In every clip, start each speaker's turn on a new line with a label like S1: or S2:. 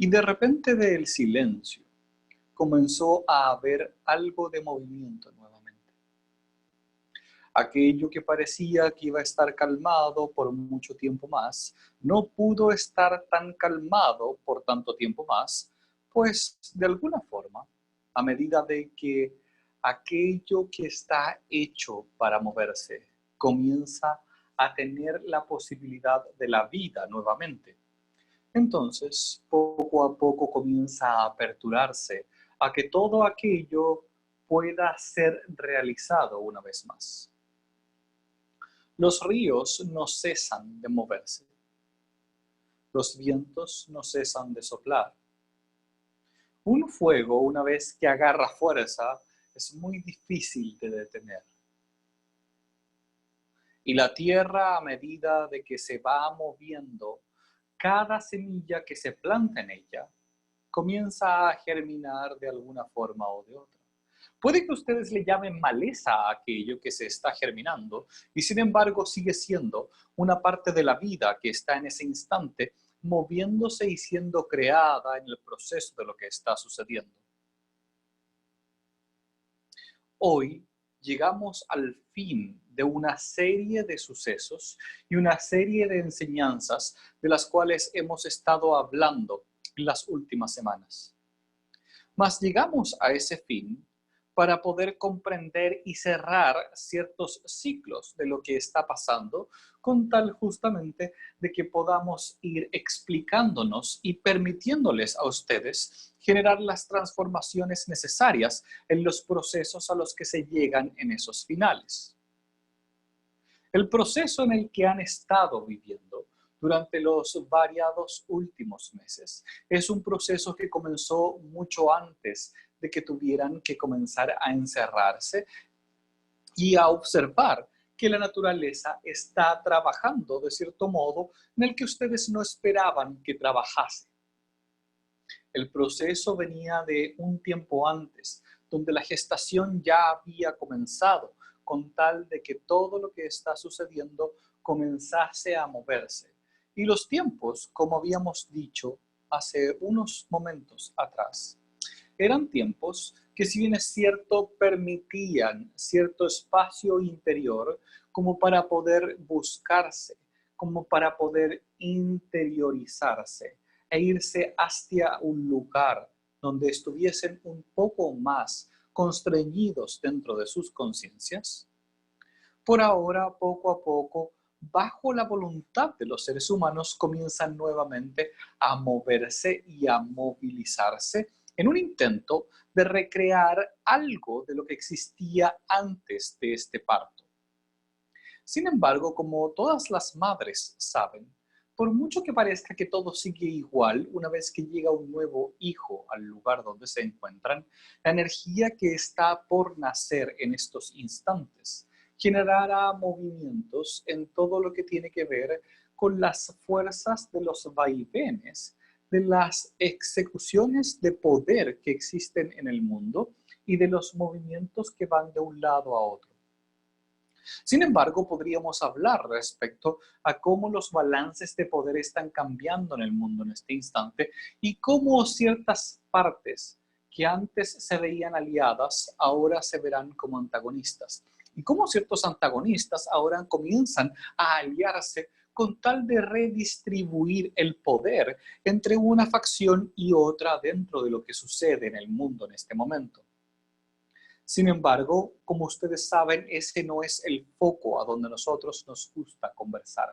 S1: Y de repente del silencio comenzó a haber algo de movimiento nuevamente. Aquello que parecía que iba a estar calmado por mucho tiempo más, no pudo estar tan calmado por tanto tiempo más, pues de alguna forma, a medida de que aquello que está hecho para moverse comienza a tener la posibilidad de la vida nuevamente, entonces poco a poco comienza a aperturarse a que todo aquello pueda ser realizado una vez más. Los ríos no cesan de moverse. Los vientos no cesan de soplar. Un fuego, una vez que agarra fuerza, es muy difícil de detener. Y la tierra, a medida de que se va moviendo, cada semilla que se planta en ella comienza a germinar de alguna forma o de otra. Puede que ustedes le llamen maleza a aquello que se está germinando y sin embargo sigue siendo una parte de la vida que está en ese instante moviéndose y siendo creada en el proceso de lo que está sucediendo. Hoy llegamos al fin de una serie de sucesos y una serie de enseñanzas de las cuales hemos estado hablando en las últimas semanas. Mas llegamos a ese fin para poder comprender y cerrar ciertos ciclos de lo que está pasando, con tal justamente de que podamos ir explicándonos y permitiéndoles a ustedes generar las transformaciones necesarias en los procesos a los que se llegan en esos finales. El proceso en el que han estado viviendo durante los variados últimos meses es un proceso que comenzó mucho antes de que tuvieran que comenzar a encerrarse y a observar que la naturaleza está trabajando de cierto modo en el que ustedes no esperaban que trabajase. El proceso venía de un tiempo antes, donde la gestación ya había comenzado, con tal de que todo lo que está sucediendo comenzase a moverse. Y los tiempos, como habíamos dicho hace unos momentos atrás, eran tiempos que, si bien es cierto, permitían cierto espacio interior como para poder buscarse, como para poder interiorizarse e irse hacia un lugar donde estuviesen un poco más constreñidos dentro de sus conciencias. Por ahora, poco a poco, bajo la voluntad de los seres humanos, comienzan nuevamente a moverse y a movilizarse en un intento de recrear algo de lo que existía antes de este parto. Sin embargo, como todas las madres saben, por mucho que parezca que todo sigue igual, una vez que llega un nuevo hijo al lugar donde se encuentran, la energía que está por nacer en estos instantes generará movimientos en todo lo que tiene que ver con las fuerzas de los vaivenes, de las ejecuciones de poder que existen en el mundo y de los movimientos que van de un lado a otro. Sin embargo, podríamos hablar respecto a cómo los balances de poder están cambiando en el mundo en este instante y cómo ciertas partes que antes se veían aliadas ahora se verán como antagonistas. Y cómo ciertos antagonistas ahora comienzan a aliarse con tal de redistribuir el poder entre una facción y otra dentro de lo que sucede en el mundo en este momento. Sin embargo, como ustedes saben, ese no es el foco a donde nosotros nos gusta conversar.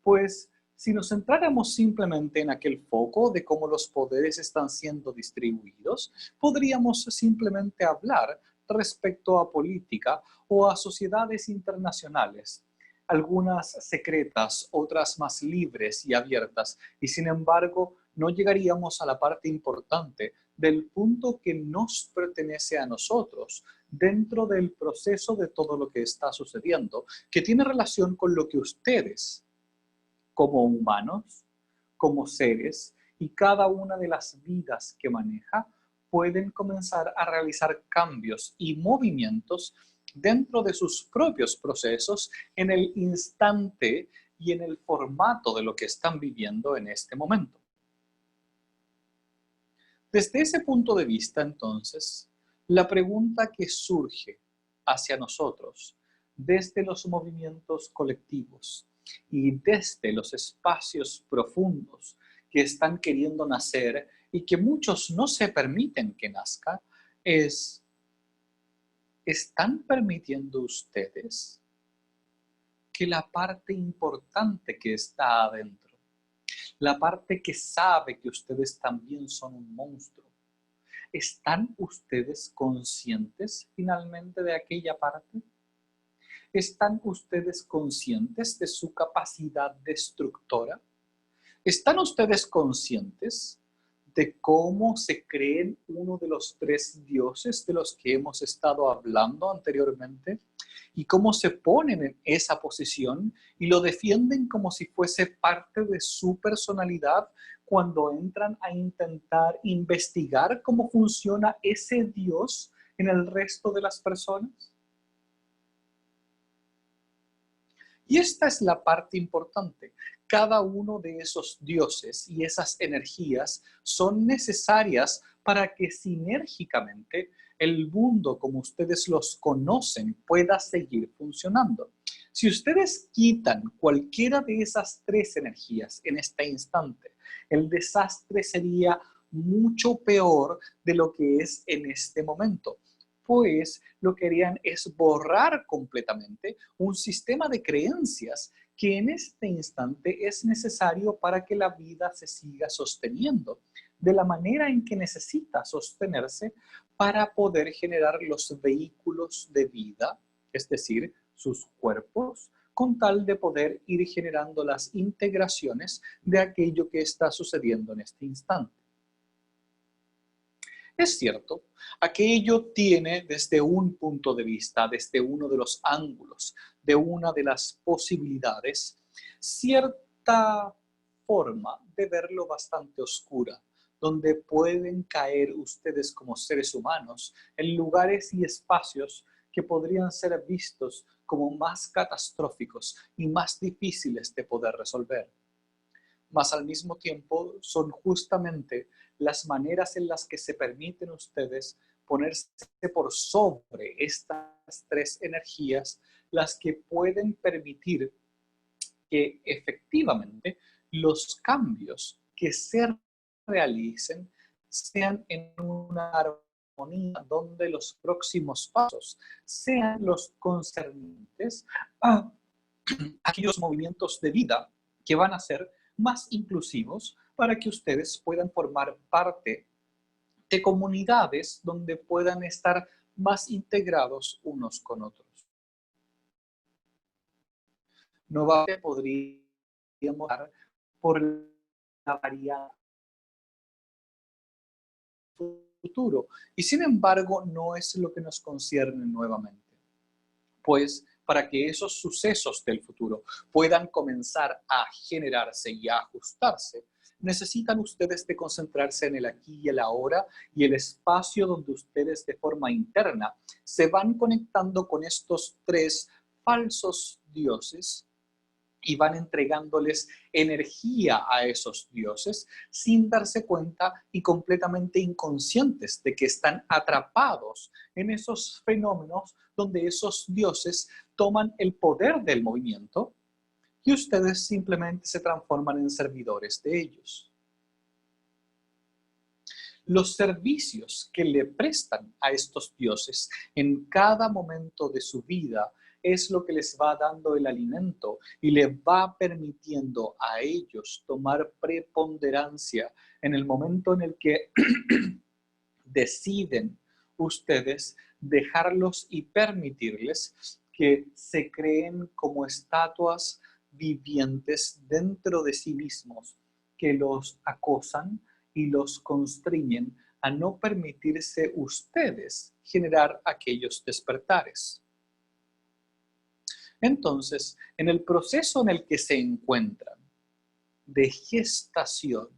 S1: Pues si nos centráramos simplemente en aquel foco de cómo los poderes están siendo distribuidos, podríamos simplemente hablar respecto a política o a sociedades internacionales, algunas secretas, otras más libres y abiertas, y sin embargo no llegaríamos a la parte importante del punto que nos pertenece a nosotros dentro del proceso de todo lo que está sucediendo, que tiene relación con lo que ustedes, como humanos, como seres, y cada una de las vidas que maneja, pueden comenzar a realizar cambios y movimientos dentro de sus propios procesos en el instante y en el formato de lo que están viviendo en este momento. Desde ese punto de vista, entonces, la pregunta que surge hacia nosotros desde los movimientos colectivos y desde los espacios profundos que están queriendo nacer y que muchos no se permiten que nazca, es, ¿están permitiendo ustedes que la parte importante que está adentro, la parte que sabe que ustedes también son un monstruo, ¿están ustedes conscientes finalmente de aquella parte? ¿Están ustedes conscientes de su capacidad destructora? ¿Están ustedes conscientes de cómo se creen uno de los tres dioses de los que hemos estado hablando anteriormente? Y cómo se ponen en esa posición y lo defienden como si fuese parte de su personalidad cuando entran a intentar investigar cómo funciona ese dios en el resto de las personas. Y esta es la parte importante. Cada uno de esos dioses y esas energías son necesarias para que sinérgicamente el mundo como ustedes los conocen pueda seguir funcionando. Si ustedes quitan cualquiera de esas tres energías en este instante, el desastre sería mucho peor de lo que es en este momento, pues lo que harían es borrar completamente un sistema de creencias que en este instante es necesario para que la vida se siga sosteniendo de la manera en que necesita sostenerse para poder generar los vehículos de vida, es decir, sus cuerpos, con tal de poder ir generando las integraciones de aquello que está sucediendo en este instante. Es cierto, aquello tiene desde un punto de vista, desde uno de los ángulos, de una de las posibilidades, cierta forma de verlo bastante oscura, donde pueden caer ustedes como seres humanos en lugares y espacios que podrían ser vistos como más catastróficos y más difíciles de poder resolver. Mas al mismo tiempo son justamente las maneras en las que se permiten ustedes ponerse por sobre estas tres energías las que pueden permitir que efectivamente los cambios que se realicen sean en una armonía donde los próximos pasos sean los concernientes a aquellos movimientos de vida que van a ser más inclusivos para que ustedes puedan formar parte de comunidades donde puedan estar más integrados unos con otros. No va a podríamos dar por la variedad futuro y sin embargo no es lo que nos concierne nuevamente. Pues para que esos sucesos del futuro puedan comenzar a generarse y a ajustarse, necesitan ustedes de concentrarse en el aquí y el ahora y el espacio donde ustedes de forma interna se van conectando con estos tres falsos dioses y van entregándoles energía a esos dioses sin darse cuenta y completamente inconscientes de que están atrapados en esos fenómenos donde esos dioses toman el poder del movimiento y ustedes simplemente se transforman en servidores de ellos. Los servicios que le prestan a estos dioses en cada momento de su vida es lo que les va dando el alimento y les va permitiendo a ellos tomar preponderancia en el momento en el que deciden ustedes dejarlos y permitirles que se creen como estatuas vivientes dentro de sí mismos, que los acosan y los constriñen a no permitirse ustedes generar aquellos despertares. Entonces, en el proceso en el que se encuentran de gestación,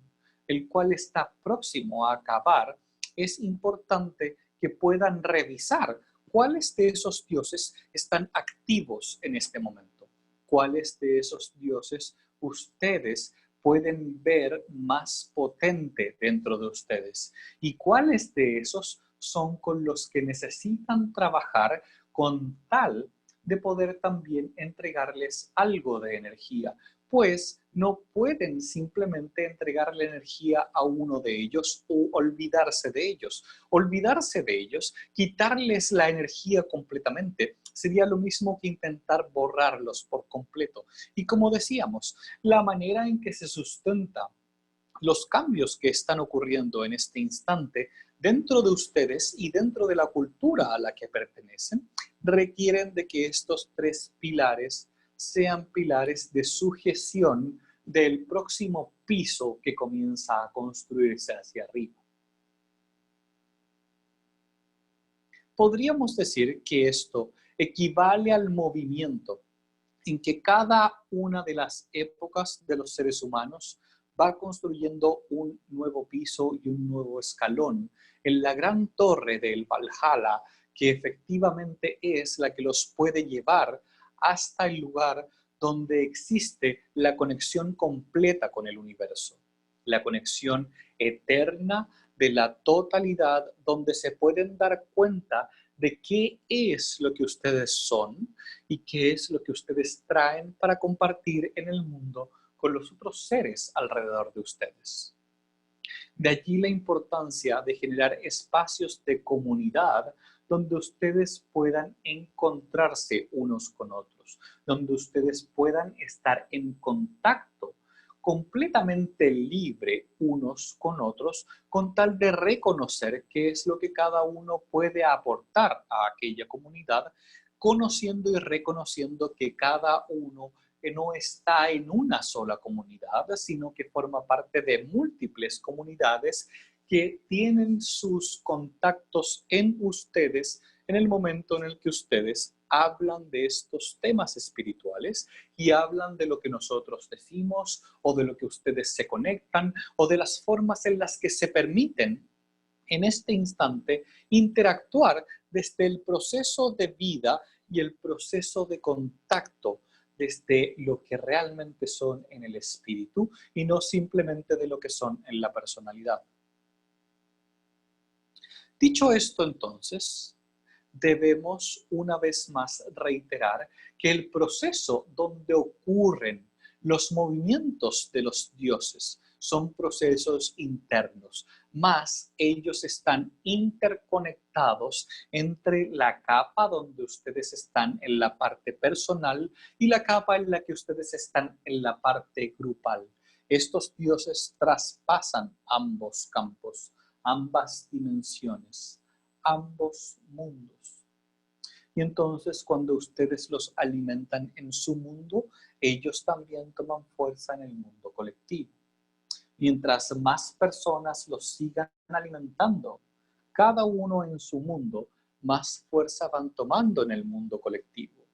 S1: el cual está próximo a acabar, es importante que puedan revisar cuáles de esos dioses están activos en este momento, cuáles de esos dioses ustedes pueden ver más potente dentro de ustedes y cuáles de esos son con los que necesitan trabajar con tal de poder también entregarles algo de energía, pues no pueden simplemente entregarle energía a uno de ellos o olvidarse de ellos. Olvidarse de ellos, quitarles la energía completamente, sería lo mismo que intentar borrarlos por completo. Y como decíamos, la manera en que se sustenta los cambios que están ocurriendo en este instante dentro de ustedes y dentro de la cultura a la que pertenecen, requieren de que estos tres pilares sean pilares de sujeción del próximo piso que comienza a construirse hacia arriba. Podríamos decir que esto equivale al movimiento en que cada una de las épocas de los seres humanos va construyendo un nuevo piso y un nuevo escalón en la gran torre del Valhalla, que efectivamente es la que los puede llevar hasta el lugar donde existe la conexión completa con el universo, la conexión eterna de la totalidad, donde se pueden dar cuenta de qué es lo que ustedes son y qué es lo que ustedes traen para compartir en el mundo con los otros seres alrededor de ustedes. De allí la importancia de generar espacios de comunidad donde ustedes puedan encontrarse unos con otros, donde ustedes puedan estar en contacto completamente libre unos con otros, con tal de reconocer qué es lo que cada uno puede aportar a aquella comunidad, conociendo y reconociendo que cada uno no está en una sola comunidad, sino que forma parte de múltiples comunidades que tienen sus contactos en ustedes en el momento en el que ustedes hablan de estos temas espirituales y hablan de lo que nosotros decimos o de lo que ustedes se conectan o de las formas en las que se permiten en este instante interactuar desde el proceso de vida y el proceso de contacto desde lo que realmente son en el espíritu y no simplemente de lo que son en la personalidad. Dicho esto, entonces, debemos una vez más reiterar que el proceso donde ocurren los movimientos de los dioses son procesos internos, más ellos están interconectados entre la capa donde ustedes están en la parte personal y la capa en la que ustedes están en la parte grupal. Estos dioses traspasan ambos campos, ambas dimensiones, ambos mundos. Y entonces cuando ustedes los alimentan en su mundo, ellos también toman fuerza en el mundo colectivo. Mientras más personas los sigan alimentando, cada uno en su mundo, más fuerza van tomando en el mundo colectivo.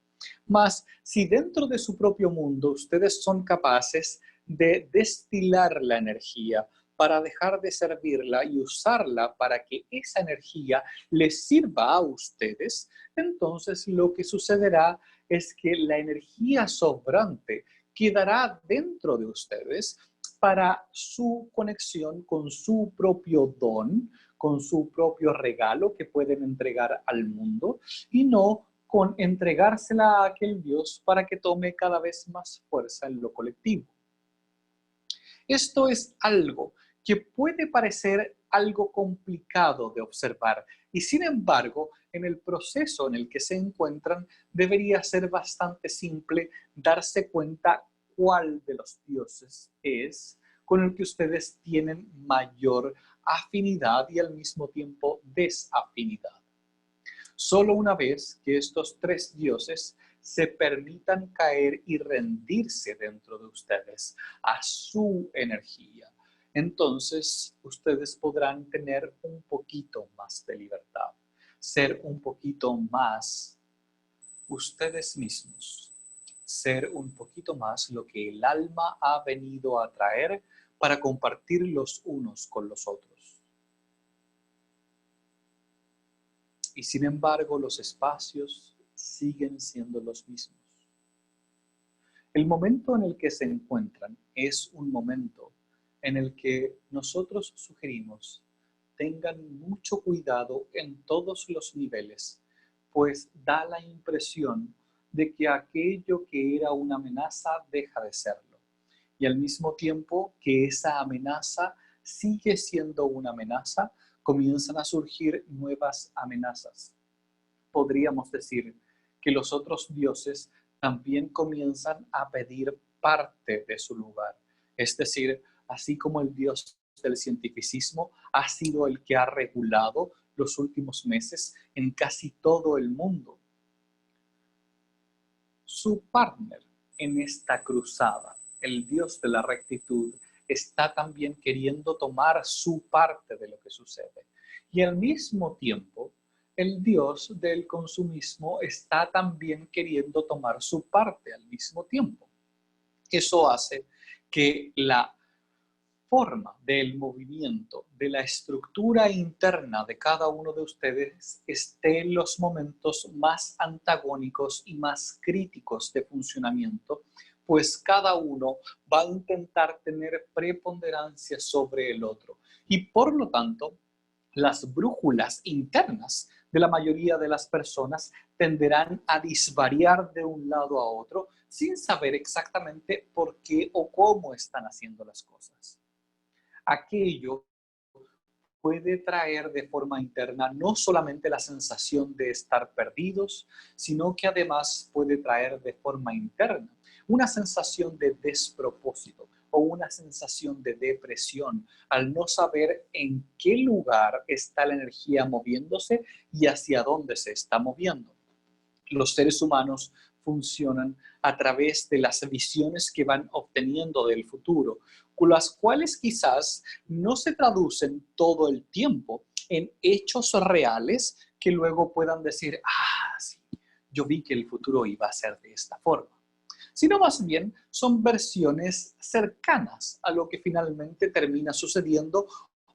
S1: Más, si dentro de su propio mundo ustedes son capaces de destilar la energía para dejar de servirla y usarla para que esa energía les sirva a ustedes, entonces lo que sucederá es que la energía sobrante quedará dentro de ustedes para su conexión con su propio don, con su propio regalo que pueden entregar al mundo y no con entregársela a aquel Dios para que tome cada vez más fuerza en lo colectivo. Esto es algo que puede parecer algo complicado de observar y sin embargo, en el proceso en el que se encuentran, debería ser bastante simple darse cuenta cuál de los dioses es con el que ustedes tienen mayor afinidad y al mismo tiempo desafinidad. Solo una vez que estos tres dioses se permitan caer y rendirse dentro de ustedes a su energía, entonces ustedes podrán tener un poquito más de libertad, ser un poquito más ustedes mismos, ser un poquito más lo que el alma ha venido a traer para compartir los unos con los otros. Y sin embargo, los espacios siguen siendo los mismos. El momento en el que se encuentran es un momento en el que nosotros sugerimos tengan mucho cuidado en todos los niveles, pues da la impresión de que aquello que era una amenaza deja de serlo, y al mismo tiempo que esa amenaza sigue siendo una amenaza, comienzan a surgir nuevas amenazas. Podríamos decir que los otros dioses también comienzan a pedir parte de su lugar. Es decir, así como el dios del cientificismo ha sido el que ha regulado los últimos meses en casi todo el mundo, su partner en esta cruzada, el dios de la rectitud, está también queriendo tomar su parte de lo que sucede. Y al mismo tiempo, el dios del consumismo está también queriendo tomar su parte al mismo tiempo. Eso hace que la forma del movimiento, de la estructura interna de cada uno de ustedes esté en los momentos más antagónicos y más críticos de funcionamiento, pues cada uno va a intentar tener preponderancia sobre el otro. Y por lo tanto, las brújulas internas de la mayoría de las personas tenderán a disvariar de un lado a otro sin saber exactamente por qué o cómo están haciendo las cosas. Aquello puede traer de forma interna no solamente la sensación de estar perdidos, sino que además puede traer de forma interna una sensación de despropósito o una sensación de depresión al no saber en qué lugar está la energía moviéndose y hacia dónde se está moviendo. Los seres humanos funcionan a través de las visiones que van obteniendo del futuro, con las cuales quizás no se traducen todo el tiempo en hechos reales que luego puedan decir, sí, yo vi que el futuro iba a ser de esta forma, sino más bien son versiones cercanas a lo que finalmente termina sucediendo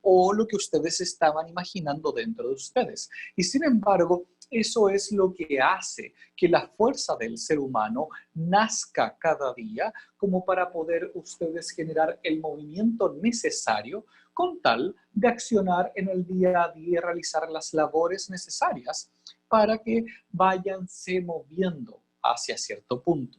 S1: o lo que ustedes estaban imaginando dentro de ustedes. Y sin embargo, eso es lo que hace que la fuerza del ser humano nazca cada día como para poder ustedes generar el movimiento necesario con tal de accionar en el día a día y realizar las labores necesarias para que váyanse moviendo hacia cierto punto.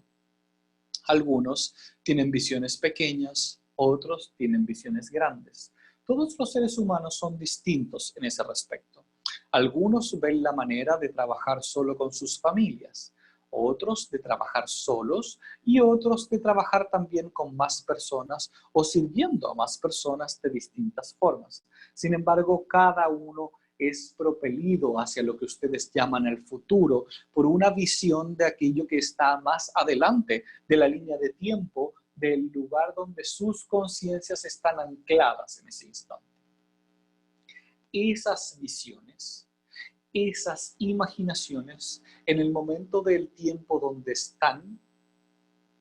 S1: Algunos tienen visiones pequeñas, otros tienen visiones grandes. Todos los seres humanos son distintos en ese respecto. Algunos ven la manera de trabajar solo con sus familias, otros de trabajar solos y otros de trabajar también con más personas o sirviendo a más personas de distintas formas. Sin embargo, cada uno es propelido hacia lo que ustedes llaman el futuro por una visión de aquello que está más adelante de la línea de tiempo del lugar donde sus conciencias están ancladas en ese instante. Esas visiones, esas imaginaciones, en el momento del tiempo donde están,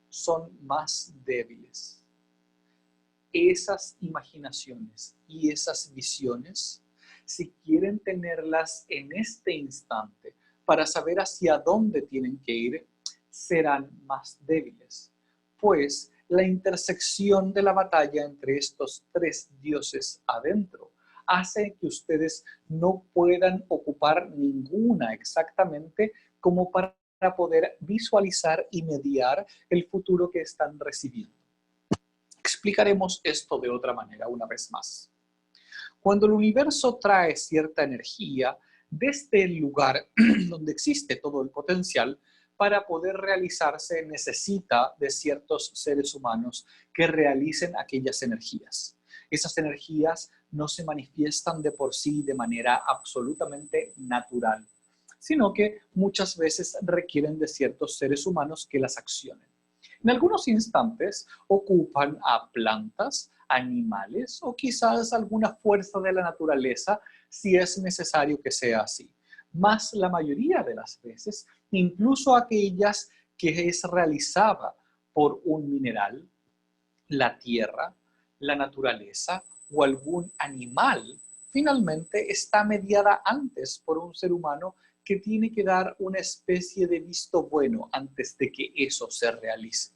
S1: son más débiles. Esas imaginaciones y esas visiones, si quieren tenerlas en este instante para saber hacia dónde tienen que ir, serán más débiles, pues la intersección de la batalla entre estos tres dioses adentro hace que ustedes no puedan ocupar ninguna exactamente como para poder visualizar y mediar el futuro que están recibiendo. Explicaremos esto de otra manera una vez más. Cuando el universo trae cierta energía desde el lugar donde existe todo el potencial, para poder realizarse necesita de ciertos seres humanos que realicen aquellas energías. Esas energías no se manifiestan de por sí de manera absolutamente natural, sino que muchas veces requieren de ciertos seres humanos que las accionen. En algunos instantes ocupan a plantas, animales o quizás alguna fuerza de la naturaleza si es necesario que sea así. Más la mayoría de las veces, incluso aquellas que es realizada por un mineral, la tierra, la naturaleza o algún animal, finalmente está mediada antes por un ser humano que tiene que dar una especie de visto bueno antes de que eso se realice.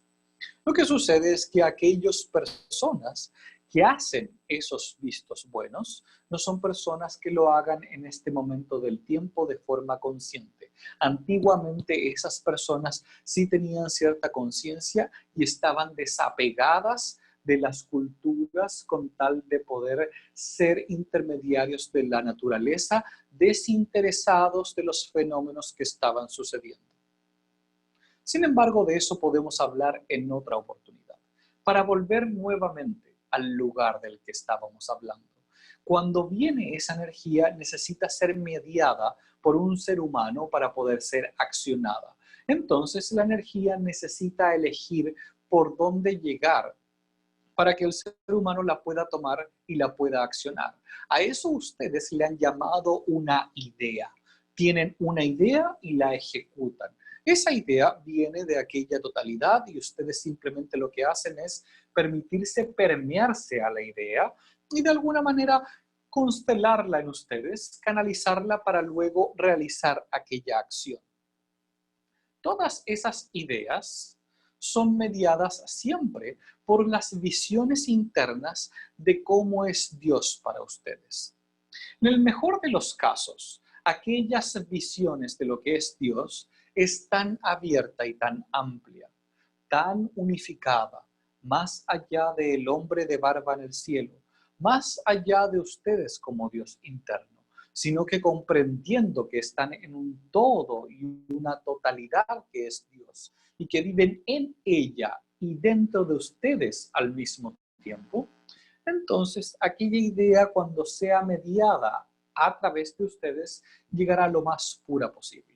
S1: Lo que sucede es que aquellas personas que hacen esos vistos buenos no son personas que lo hagan en este momento del tiempo de forma consciente. Antiguamente esas personas sí tenían cierta conciencia y estaban desapegadas de las culturas con tal de poder ser intermediarios de la naturaleza, desinteresados de los fenómenos que estaban sucediendo. Sin embargo, de eso podemos hablar en otra oportunidad. Para volver nuevamente al lugar del que estábamos hablando. Cuando viene esa energía, necesita ser mediada por un ser humano para poder ser accionada. Entonces, la energía necesita elegir por dónde llegar para que el ser humano la pueda tomar y la pueda accionar. A eso ustedes le han llamado una idea. Tienen una idea y la ejecutan. Esa idea viene de aquella totalidad y ustedes simplemente lo que hacen es permitirse permearse a la idea y de alguna manera constelarla en ustedes, canalizarla para luego realizar aquella acción. Todas esas ideas son mediadas siempre por las visiones internas de cómo es Dios para ustedes. En el mejor de los casos, aquellas visiones de lo que es Dios es tan abierta y tan amplia, tan unificada, más allá del hombre de barba en el cielo, más allá de ustedes como Dios interno, sino que comprendiendo que están en un todo y una totalidad que es Dios, y que viven en ella y dentro de ustedes al mismo tiempo, entonces aquella idea cuando sea mediada a través de ustedes llegará lo más pura posible.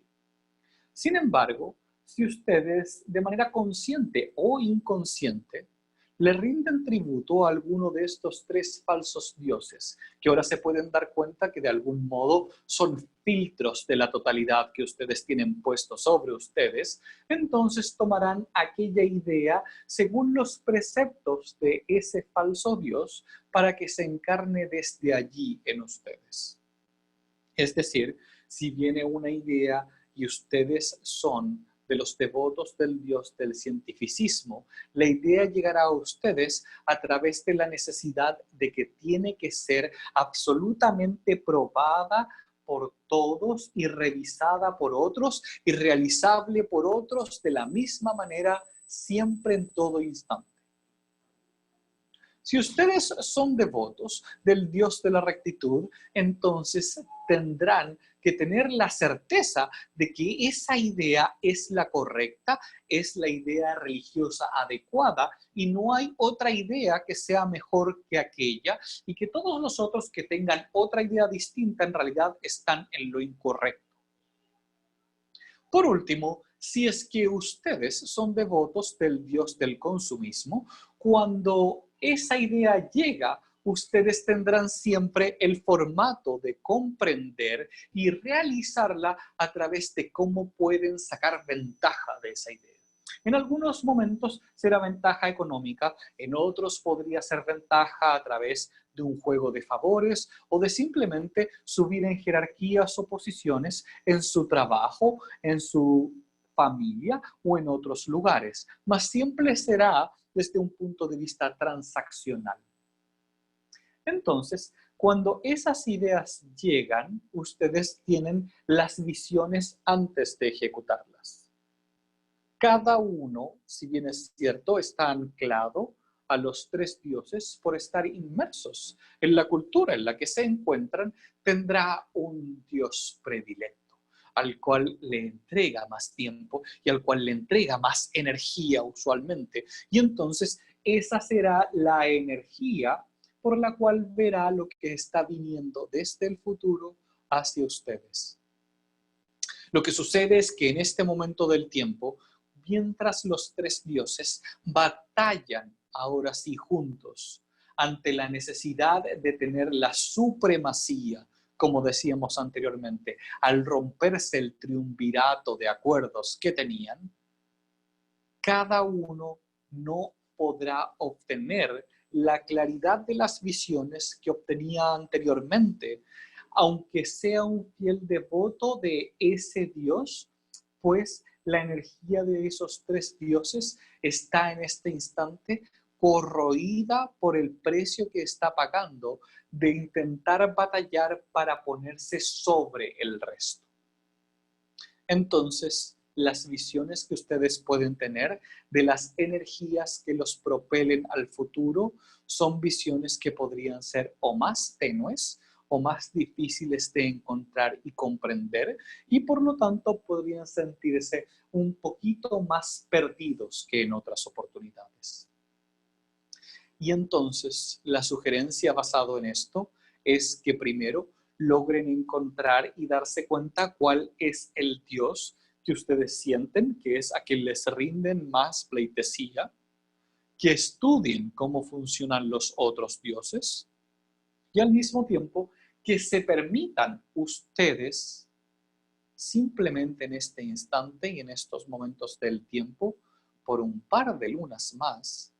S1: Sin embargo, si ustedes de manera consciente o inconsciente le rinden tributo a alguno de estos tres falsos dioses, que ahora se pueden dar cuenta que de algún modo son filtros de la totalidad que ustedes tienen puesto sobre ustedes, entonces tomarán aquella idea según los preceptos de ese falso dios para que se encarne desde allí en ustedes. Es decir, si viene una idea y ustedes son de los devotos del Dios del cientificismo, la idea llegará a ustedes a través de la necesidad de que tiene que ser absolutamente probada por todos y revisada por otros y realizable por otros de la misma manera siempre en todo instante. Si ustedes son devotos del Dios de la rectitud, entonces tendrán que tener la certeza de que esa idea es la correcta, es la idea religiosa adecuada y no hay otra idea que sea mejor que aquella y que todos los otros que tengan otra idea distinta en realidad están en lo incorrecto. Por último, si es que ustedes son devotos del Dios del consumismo, cuando esa idea llega, ustedes tendrán siempre el formato de comprender y realizarla a través de cómo pueden sacar ventaja de esa idea. En algunos momentos será ventaja económica, en otros podría ser ventaja a través de un juego de favores o de simplemente subir en jerarquías o posiciones en su trabajo, en su familia o en otros lugares, mas siempre será desde un punto de vista transaccional. Entonces, cuando esas ideas llegan, ustedes tienen las visiones antes de ejecutarlas. Cada uno, si bien es cierto, está anclado a los tres dioses por estar inmersos en la cultura en la que se encuentran, tendrá un dios predilecto, al cual le entrega más tiempo y al cual le entrega más energía usualmente. Y entonces esa será la energía por la cual verá lo que está viniendo desde el futuro hacia ustedes. Lo que sucede es que en este momento del tiempo, mientras los tres dioses batallan ahora sí juntos ante la necesidad de tener la supremacía, como decíamos anteriormente, al romperse el triunvirato de acuerdos que tenían, cada uno no podrá obtener la claridad de las visiones que obtenía anteriormente, aunque sea un fiel devoto de ese Dios, pues la energía de esos tres dioses está en este instante corroída por el precio que está pagando de intentar batallar para ponerse sobre el resto. Entonces, las visiones que ustedes pueden tener de las energías que los propelen al futuro son visiones que podrían ser o más tenues o más difíciles de encontrar y comprender, y por lo tanto podrían sentirse un poquito más perdidos que en otras oportunidades. Y entonces la sugerencia basado en esto es que primero logren encontrar y darse cuenta cuál es el Dios que ustedes sienten, que es a quien les rinden más pleitesía, que estudien cómo funcionan los otros dioses y al mismo tiempo que se permitan ustedes simplemente en este instante y en estos momentos del tiempo, por un par de lunas más,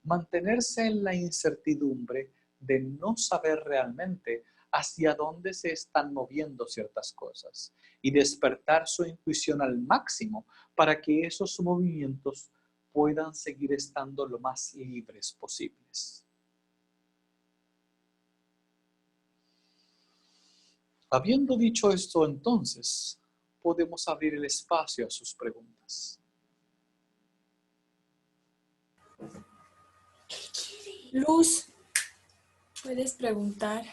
S1: mantenerse en la incertidumbre de no saber realmente hacia dónde se están moviendo ciertas cosas y despertar su intuición al máximo para que esos movimientos puedan seguir estando lo más libres posibles. Habiendo dicho esto, entonces, podemos abrir el espacio a sus preguntas.
S2: Luz, puedes preguntar.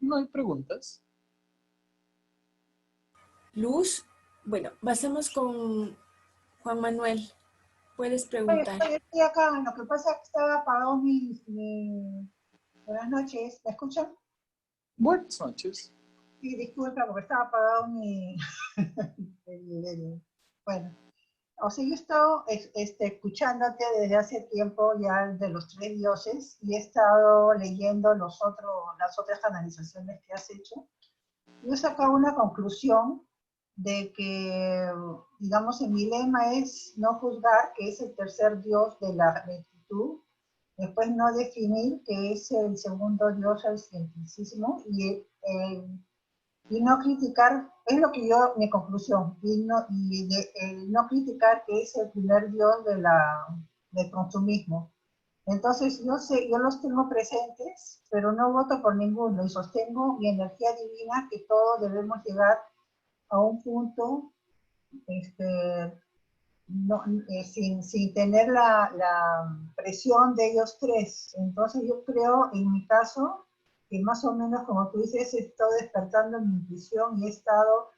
S1: ¿No hay preguntas?
S2: Luz, bueno, pasamos con Juan Manuel. Puedes preguntar.
S3: Estoy acá, lo que pasa es que estaba apagado Buenas noches, ¿me escuchan?
S1: Buenas noches.
S3: Sí, disculpa, porque estaba apagado Bueno, o sea, yo he estado escuchándote desde hace tiempo ya de los tres dioses y he estado leyendo las otras canalizaciones que has hecho. Yo he sacado una conclusión de que, digamos, en mi lema es no juzgar, que es el tercer dios de la rectitud, después no definir, que es el segundo dios, el cientificismo, y no criticar, es lo que yo, mi conclusión, el no criticar, que es el primer dios del consumismo. Entonces, yo los tengo presentes, pero no voto por ninguno, y sostengo mi energía divina que todos debemos llegar a un punto no, sin tener la presión de ellos tres. Entonces yo creo, en mi caso, que más o menos, como tú dices, estoy despertando mi intuición y he estado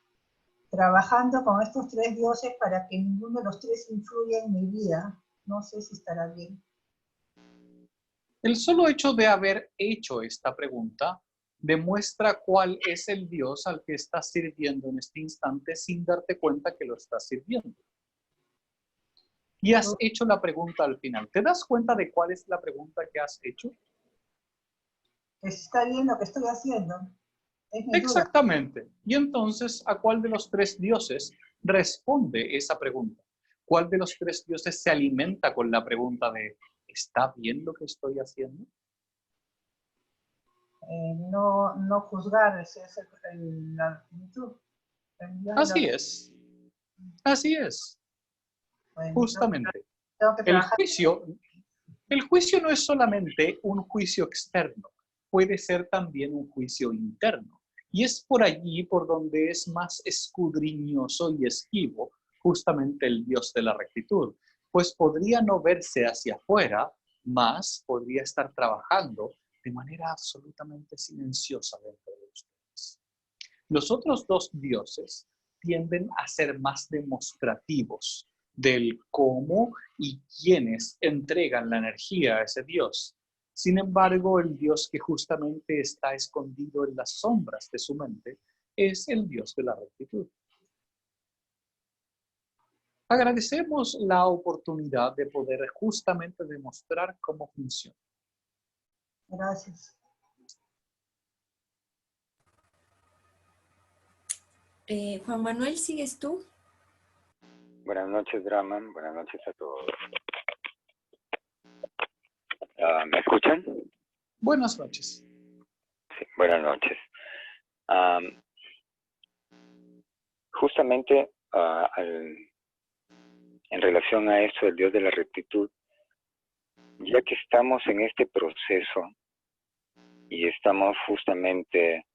S3: trabajando con estos tres dioses para que ninguno de los tres influya en mi vida. No sé si estará bien.
S1: El solo hecho de haber hecho esta pregunta demuestra cuál es el Dios al que estás sirviendo en este instante sin darte cuenta que lo estás sirviendo. Y has hecho la pregunta al final. ¿Te das cuenta de cuál es la pregunta que has hecho?
S3: ¿Está bien lo que estoy haciendo? Es mi duda.
S1: Exactamente. Y entonces, ¿a cuál de los tres dioses responde esa pregunta? ¿Cuál de los tres dioses se alimenta con la pregunta de ¿está bien lo que estoy haciendo?
S3: No juzgar, ese es la actitud.
S1: Así es. Así es.
S3: Bueno,
S1: Justamente.
S3: tengo que trabajar.
S1: El juicio no es solamente un juicio externo, puede ser también un juicio interno. Y es por allí por donde es más escudriñoso y esquivo justamente el Dios de la rectitud, pues podría no verse hacia afuera, más podría estar trabajando de manera absolutamente silenciosa dentro de ustedes. Los otros dos dioses tienden a ser más demostrativos del cómo y quiénes entregan la energía a ese dios. Sin embargo, el dios que justamente está escondido en las sombras de su mente es el dios de la rectitud. Agradecemos la oportunidad de poder justamente demostrar cómo funciona.
S3: Gracias.
S2: Juan Manuel, ¿sigues tú?
S4: Buenas noches, Brahman. Buenas noches a todos. ¿Me escuchan?
S1: Buenas noches.
S4: Sí, buenas noches. Justamente en relación a esto del Dios de la rectitud, ya que estamos en este proceso y estamos justamente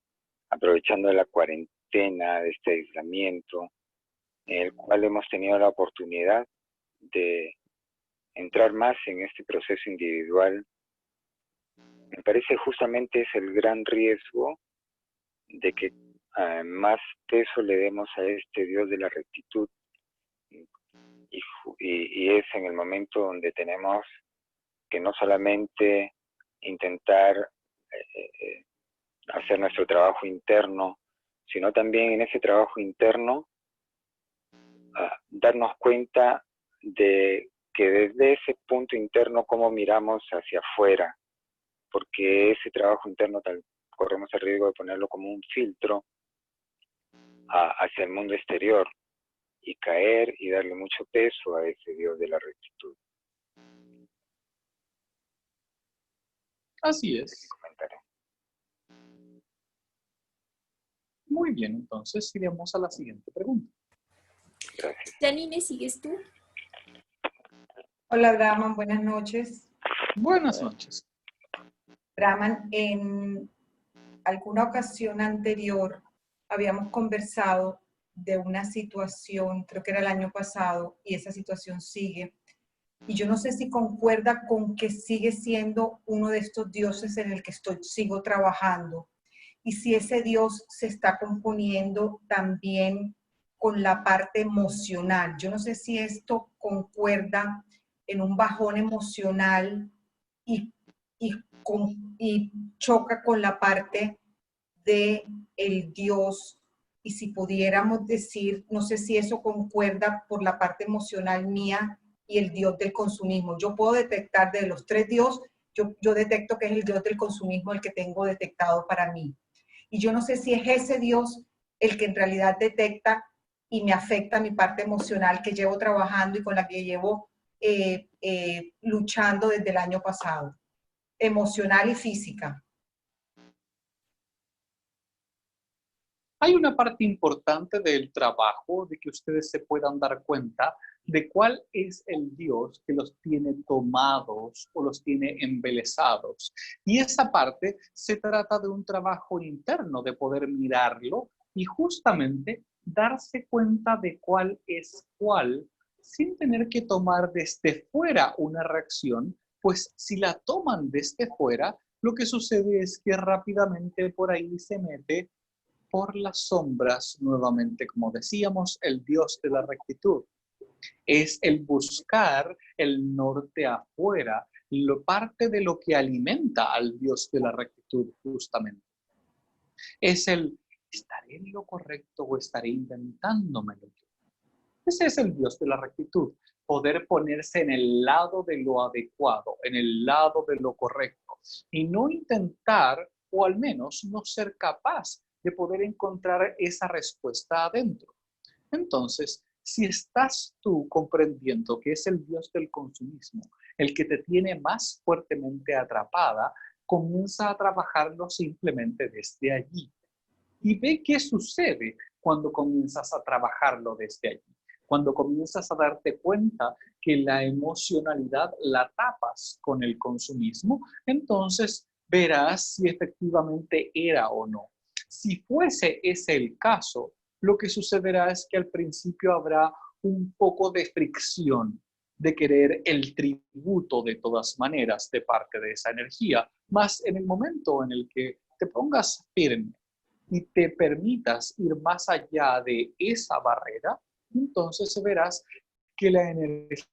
S4: aprovechando la cuarentena, de este aislamiento, en el cual hemos tenido la oportunidad de entrar más en este proceso individual, me parece justamente es el gran riesgo de que más peso le demos a este Dios de la rectitud, y es en el momento donde tenemos que no solamente intentar hacer nuestro trabajo interno, sino también en ese trabajo interno darnos cuenta de que desde ese punto interno cómo miramos hacia afuera, porque ese trabajo interno corremos el riesgo de ponerlo como un filtro hacia el mundo exterior y caer y darle mucho peso a ese Dios de la rectitud.
S1: Así es.
S4: Comentaré.
S1: Muy bien, entonces iremos a la siguiente pregunta.
S4: Gracias.
S2: Janine, ¿sigues tú?
S5: Hola, Brahman, buenas noches.
S1: Buenas noches.
S5: Brahman, en alguna ocasión anterior habíamos conversado de una situación, creo que era el año pasado, y esa situación sigue. Y yo no sé si concuerda con que sigue siendo uno de estos dioses en el que sigo trabajando. Y si ese dios se está componiendo también con la parte emocional. Yo no sé si esto concuerda en un bajón emocional y choca con la parte de el Dios, y si pudiéramos decir, no sé si eso concuerda por la parte emocional mía y el Dios del consumismo. Yo puedo detectar de los tres dioses, yo detecto que es el Dios del consumismo el que tengo detectado para mí. Y yo no sé si es ese Dios el que en realidad detecta y me afecta mi parte emocional que llevo trabajando y con la que llevo luchando desde el año pasado, emocional y física.
S1: Hay una parte importante del trabajo de que ustedes se puedan dar cuenta de cuál es el Dios que los tiene tomados o los tiene embelesados. Y esa parte se trata de un trabajo interno, de poder mirarlo y justamente darse cuenta de cuál es cuál, sin tener que tomar desde fuera una reacción, pues si la toman desde fuera, lo que sucede es que rápidamente por ahí se mete por las sombras, nuevamente, como decíamos, el Dios de la rectitud. Es el buscar el norte afuera, parte de lo que alimenta al Dios de la rectitud, justamente. Es el, ¿estaré en lo correcto o estaré inventándomelo yo? Ese es el Dios de la rectitud, poder ponerse en el lado de lo adecuado, en el lado de lo correcto, y no intentar, o al menos no ser capaz de poder encontrar esa respuesta adentro. Entonces, si estás tú comprendiendo que es el Dios del consumismo, el que te tiene más fuertemente atrapada, comienza a trabajarlo simplemente desde allí. Y ve qué sucede cuando comienzas a trabajarlo desde allí. Cuando comienzas a darte cuenta que la emocionalidad la tapas con el consumismo, entonces verás si efectivamente era o no. Si fuese ese el caso, lo que sucederá es que al principio habrá un poco de fricción, de querer el tributo de todas maneras de parte de esa energía, más en el momento en el que te pongas firme y te permitas ir más allá de esa barrera, entonces verás que la energía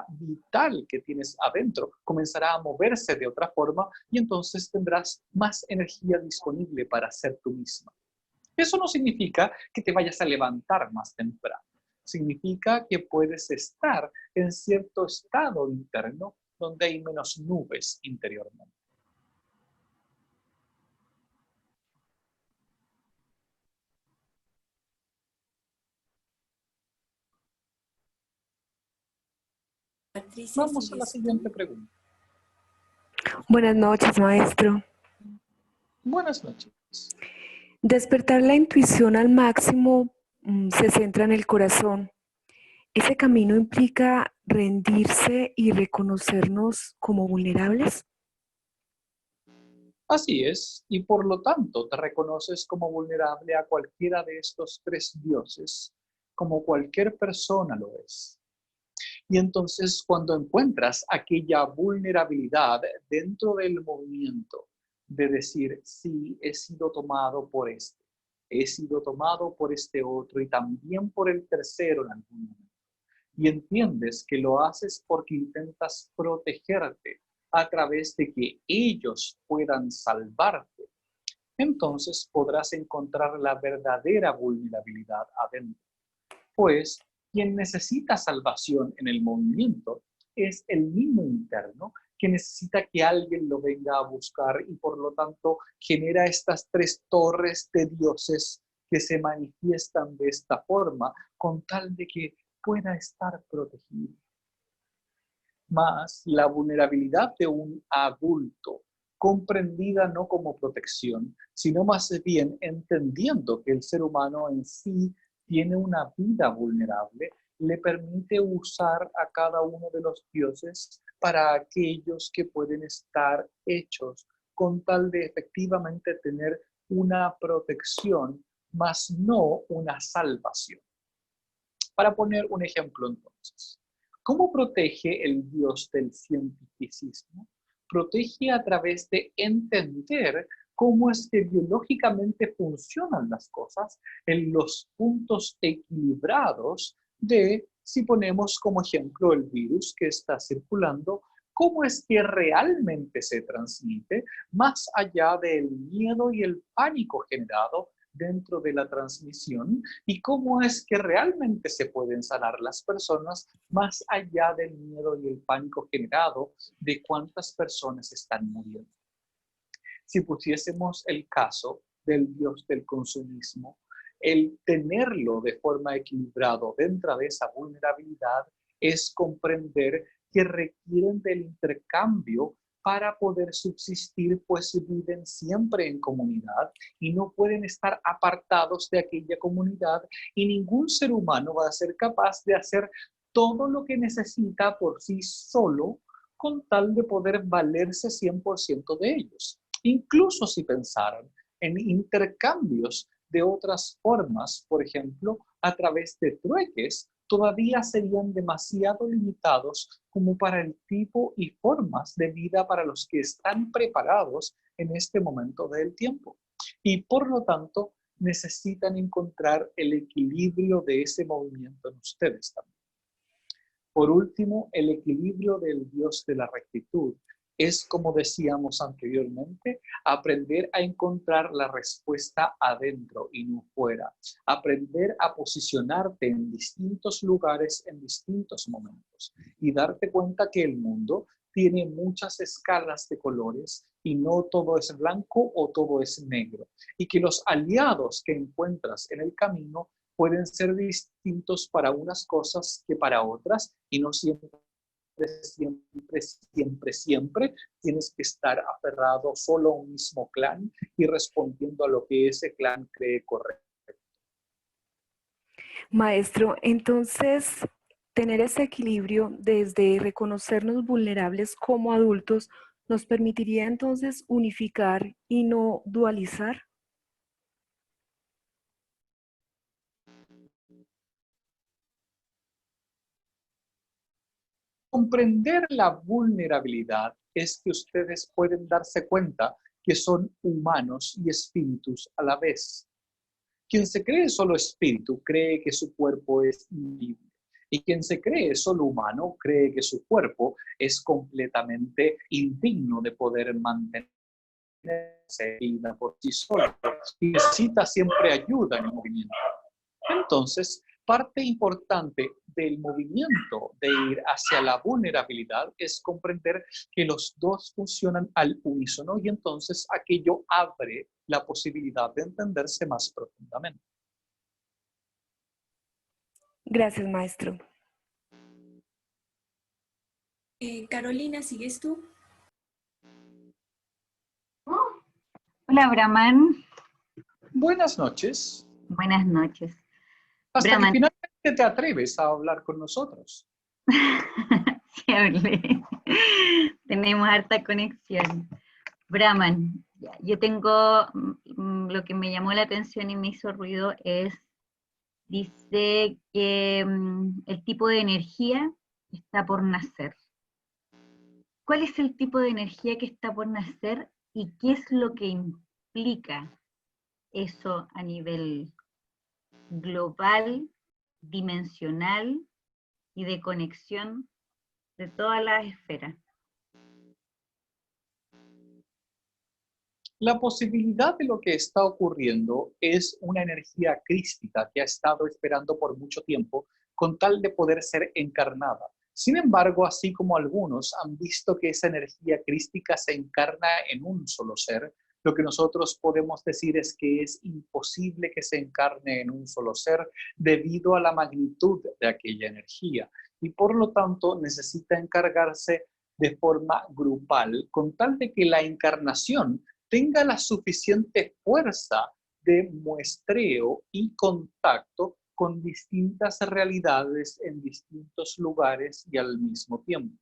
S1: vital que tienes adentro comenzará a moverse de otra forma y entonces tendrás más energía disponible para ser tú misma. Eso no significa que te vayas a levantar más temprano. Significa que puedes estar en cierto estado interno donde hay menos nubes interiormente.
S2: Patricia
S1: Vamos a la
S2: sigues
S1: siguiente
S2: tú.
S1: pregunta.
S6: Buenas noches, maestro.
S1: Buenas noches.
S6: Despertar la intuición al máximo se centra en el corazón. ¿Ese camino implica rendirse y reconocernos como vulnerables?
S1: Así es, y por lo tanto te reconoces como vulnerable a cualquiera de estos tres dioses, como cualquier persona lo es. Y entonces cuando encuentras aquella vulnerabilidad dentro del movimiento de decir, sí, he sido tomado por este, he sido tomado por este otro y también por el tercero en algún momento, y entiendes que lo haces porque intentas protegerte a través de que ellos puedan salvarte, entonces podrás encontrar la verdadera vulnerabilidad adentro. Pues quien necesita salvación en el movimiento es el niño interno que necesita que alguien lo venga a buscar y por lo tanto genera estas tres torres de dioses que se manifiestan de esta forma con tal de que pueda estar protegido. Más la vulnerabilidad de un adulto, comprendida no como protección, sino más bien entendiendo que el ser humano en sí tiene una vida vulnerable, le permite usar a cada uno de los dioses para aquellos que pueden estar hechos con tal de efectivamente tener una protección, más no una salvación. Para poner un ejemplo entonces, ¿cómo protege el Dios del cientificismo? Protege a través de entender cómo es que biológicamente funcionan las cosas en los puntos equilibrados de, si ponemos como ejemplo el virus que está circulando, cómo es que realmente se transmite más allá del miedo y el pánico generado dentro de la transmisión y cómo es que realmente se pueden sanar las personas más allá del miedo y el pánico generado de cuántas personas están muriendo. Si pusiésemos el caso del Dios del consumismo, el tenerlo de forma equilibrada dentro de esa vulnerabilidad es comprender que requieren del intercambio para poder subsistir, pues viven siempre en comunidad y no pueden estar apartados de aquella comunidad y ningún ser humano va a ser capaz de hacer todo lo que necesita por sí solo con tal de poder valerse 100% de ellos. Incluso si pensaran en intercambios de otras formas, por ejemplo, a través de trueques, todavía serían demasiado limitados como para el tipo y formas de vida para los que están preparados en este momento del tiempo. Y por lo tanto, necesitan encontrar el equilibrio de ese movimiento en ustedes también. Por último, el equilibrio del Dios de la rectitud es, como decíamos anteriormente, aprender a encontrar la respuesta adentro y no fuera. Aprender a posicionarte en distintos lugares en distintos momentos y darte cuenta que el mundo tiene muchas escalas de colores y no todo es blanco o todo es negro. Y que los aliados que encuentras en el camino pueden ser distintos para unas cosas que para otras y no siempre tienes que estar aferrado solo a un mismo clan y respondiendo a lo que ese clan cree correcto.
S6: Maestro, entonces, tener ese equilibrio desde reconocernos vulnerables como adultos nos permitiría entonces unificar y no dualizar.
S1: Comprender la vulnerabilidad es que ustedes pueden darse cuenta que son humanos y espíritus a la vez. Quien se cree solo espíritu cree que su cuerpo es invisible. Y quien se cree solo humano cree que su cuerpo es completamente indigno de poder mantenerse vida por sí solo y necesita siempre ayuda en el movimiento. Entonces, parte importante del movimiento de ir hacia la vulnerabilidad es comprender que los dos funcionan al unísono y entonces aquello abre la posibilidad de entenderse más profundamente.
S6: Gracias, maestro.
S2: Carolina, ¿sigues tú?
S7: Hola, Brahman.
S1: Buenas noches.
S7: Buenas noches.
S1: Hasta que
S7: Brahman.
S1: finalmente te atreves a hablar con nosotros.
S7: Sí, hablé. Tenemos harta conexión. Brahman, yo tengo, lo que me llamó la atención y me hizo ruido es, dice que el tipo de energía está por nacer. ¿Cuál es el tipo de energía que está por nacer y qué es lo que implica eso a nivel global, dimensional y de conexión de todas las esferas?
S1: La posibilidad de lo que está ocurriendo es una energía crística que ha estado esperando por mucho tiempo con tal de poder ser encarnada. Sin embargo, así como algunos han visto que esa energía crística se encarna en un solo ser, lo que nosotros podemos decir es que es imposible que se encarne en un solo ser debido a la magnitud de aquella energía y por lo tanto necesita encargarse de forma grupal con tal de que la encarnación tenga la suficiente fuerza de muestreo y contacto con distintas realidades en distintos lugares y al mismo tiempo.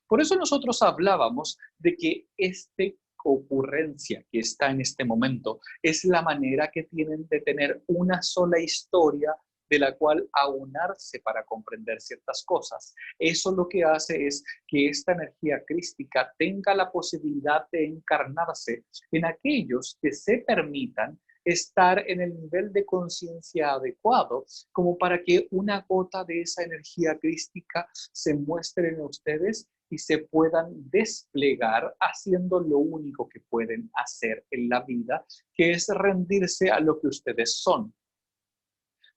S1: Por eso nosotros hablábamos de que esta ocurrencia que está en este momento es la manera que tienen de tener una sola historia de la cual aunarse para comprender ciertas cosas. Eso lo que hace es que esta energía crística tenga la posibilidad de encarnarse en aquellos que se permitan estar en el nivel de conciencia adecuado, como para que una gota de esa energía crística se muestre en ustedes y se puedan desplegar haciendo lo único que pueden hacer en la vida, que es rendirse a lo que ustedes son.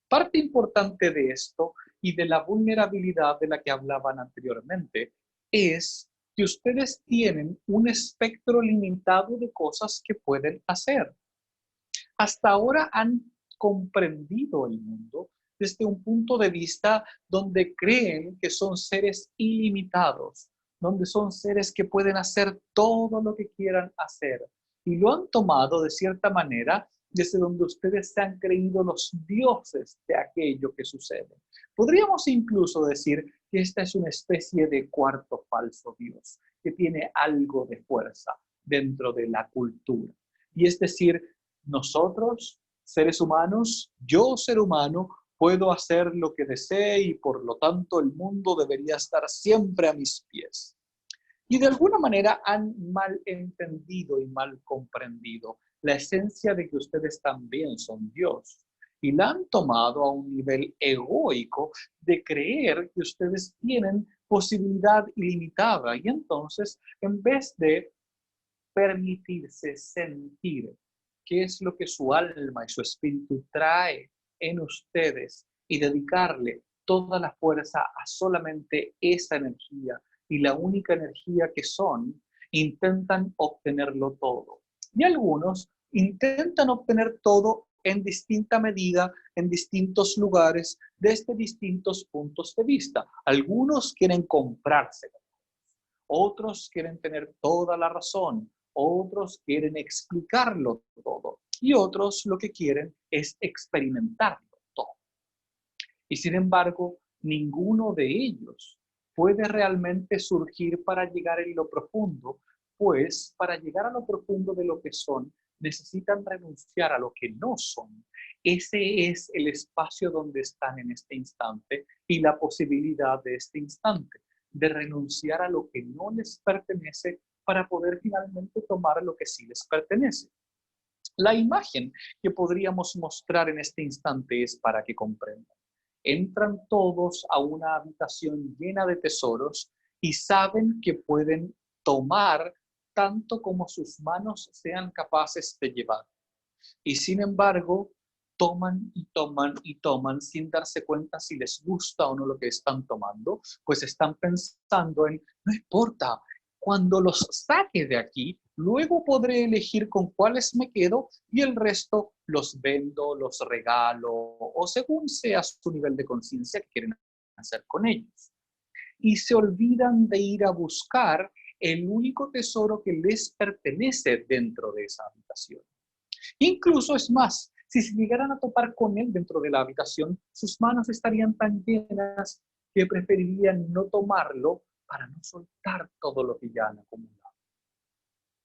S1: Parte importante de esto y de la vulnerabilidad de la que hablaban anteriormente es que ustedes tienen un espectro limitado de cosas que pueden hacer. Hasta ahora han comprendido el mundo desde un punto de vista donde creen que son seres ilimitados, donde son seres que pueden hacer todo lo que quieran hacer. Y lo han tomado de cierta manera desde donde ustedes se han creído los dioses de aquello que sucede. Podríamos incluso decir que esta es una especie de cuarto falso dios, que tiene algo de fuerza dentro de la cultura. Y es decir, nosotros, seres humanos, yo ser humano, puedo hacer lo que desee y por lo tanto el mundo debería estar siempre a mis pies. Y de alguna manera han mal entendido y mal comprendido la esencia de que ustedes también son Dios. Y la han tomado a un nivel egoico de creer que ustedes tienen posibilidad ilimitada. Y entonces, en vez de permitirse sentir qué es lo que su alma y su espíritu trae en ustedes y dedicarle toda la fuerza a solamente esa energía y la única energía que son, intentan obtenerlo todo. Y algunos intentan obtener todo en distinta medida, en distintos lugares, desde distintos puntos de vista. Algunos quieren comprárselo, otros quieren tener toda la razón, otros quieren explicarlo todo y otros lo que quieren es experimentarlo todo. Y sin embargo, ninguno de ellos puede realmente surgir para llegar en lo profundo, pues para llegar a lo profundo de lo que son, necesitan renunciar a lo que no son. Ese es el espacio donde están en este instante y la posibilidad de este instante, de renunciar a lo que no les pertenece para poder finalmente tomar lo que sí les pertenece. La imagen que podríamos mostrar en este instante es para que comprendan. Entran todos a una habitación llena de tesoros y saben que pueden tomar tanto como sus manos sean capaces de llevar. Y sin embargo, toman y toman y toman sin darse cuenta si les gusta o no lo que están tomando, pues están pensando en, no importa, cuando los saque de aquí, luego podré elegir con cuáles me quedo y el resto los vendo, los regalo o según sea su nivel de conciencia que quieren hacer con ellos. y se olvidan de ir a buscar el único tesoro que les pertenece dentro de esa habitación. Incluso es más, si se llegaran a topar con él dentro de la habitación, sus manos estarían tan llenas que preferirían no tomarlo para no soltar todo lo que ya han acumulado.